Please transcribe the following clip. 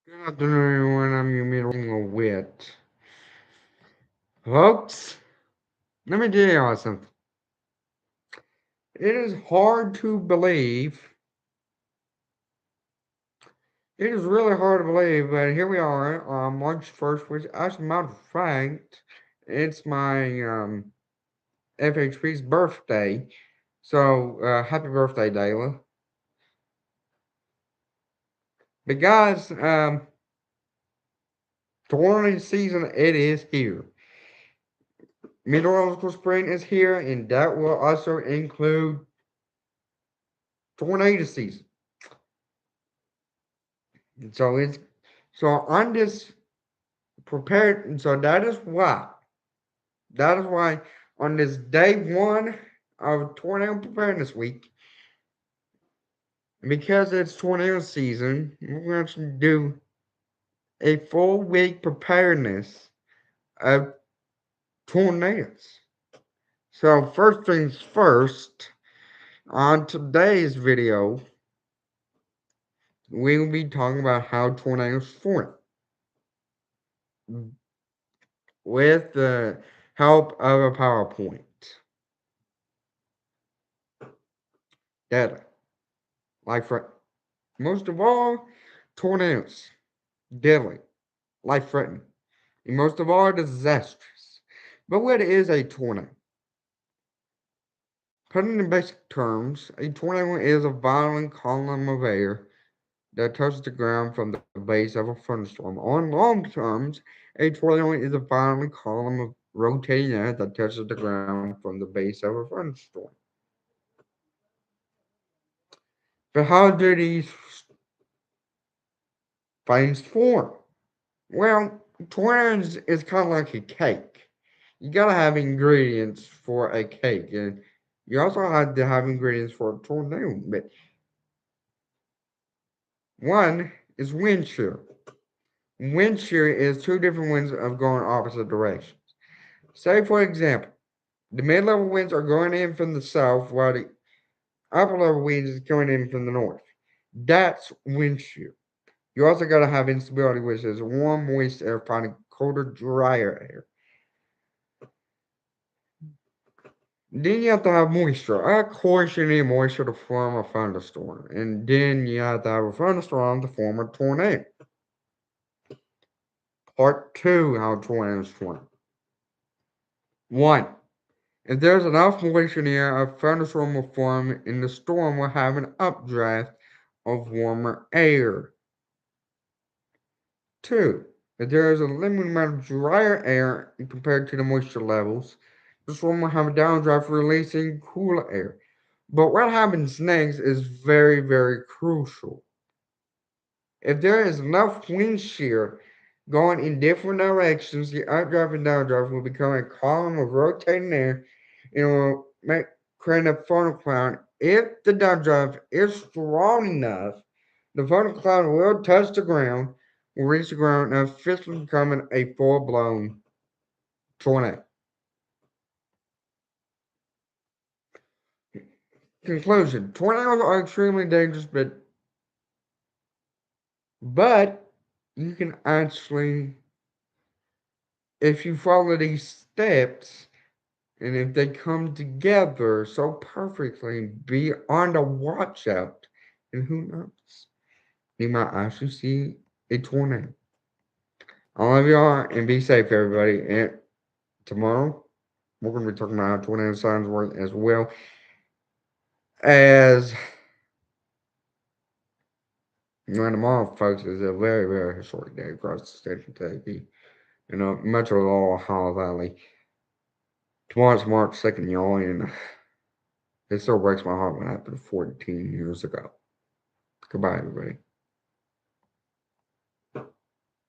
Good afternoon, everyone. I'm your middle wit. Folks, let me tell y'all something. It is hard to believe. It is really hard to believe, but here we are on March 1st, which, as a matter of fact, it's my FHP's birthday. So, happy birthday, Dayla. But, guys, tornado season, it is here. Meteorological spring is here, and that will also include tornado season. So it's so on this prepared. So that is why on this day one of tornado preparedness week, because it's tornado season, we're going to do a full week preparedness of tornadoes. So first things first, on today's video, we will be talking about how tornadoes form with the help of a PowerPoint. Data. Like for most of all, tornadoes. Deadly. Life threatening. And most of all, disastrous. But what is a tornado? Put it in basic terms, a tornado is a violent column of air that touches the ground from the base of a thunderstorm. On long terms, a tornado is a violent column of rotating air that touches the ground from the base of a thunderstorm. But how do these things form? Well, tornadoes is kind of like a cake. You gotta have ingredients for a cake, and you also have to have ingredients for a tornado. But one is wind shear. Wind shear is two different winds of going opposite directions. Say, for example, the mid-level winds are going in from the south, while the upper-level winds is going in from the north. That's wind shear. You also gotta have instability, which is warm, moist air fighting colder, drier air. Then you have to have moisture. Of course, you need moisture to form a thunderstorm. And then you have to have a thunderstorm to form a tornado. Part two, how tornadoes form. One, if there's enough moisture in the air, a thunderstorm will form, and the storm will have an updraft of warmer air. Two, if there is a limited amount of drier air compared to the moisture levels, the storm will have a downdraft releasing cooler air. But what happens next is very, very crucial. If there is enough wind shear going in different directions, the updraft and downdraft will become a column of rotating air and will create a funnel cloud. If the downdraft is strong enough, the funnel cloud will touch the ground, will reach the ground, and officially becoming a full blown tornado. Conclusion: tornadoes are extremely dangerous, but you can actually, if you follow these steps, and if they come together so perfectly, be on the watch out, and who knows, you might actually see a tornado. I love y'all, and be safe, everybody. And tomorrow, we're going to be talking about how tornado signs work as well as tomorrow, folks, is a very, very historic day across the state of Kentucky. You know, Metro Law, Ohio Valley. Tomorrow's March 2nd, y'all, and it still breaks my heart what happened 14 years ago. Goodbye, everybody.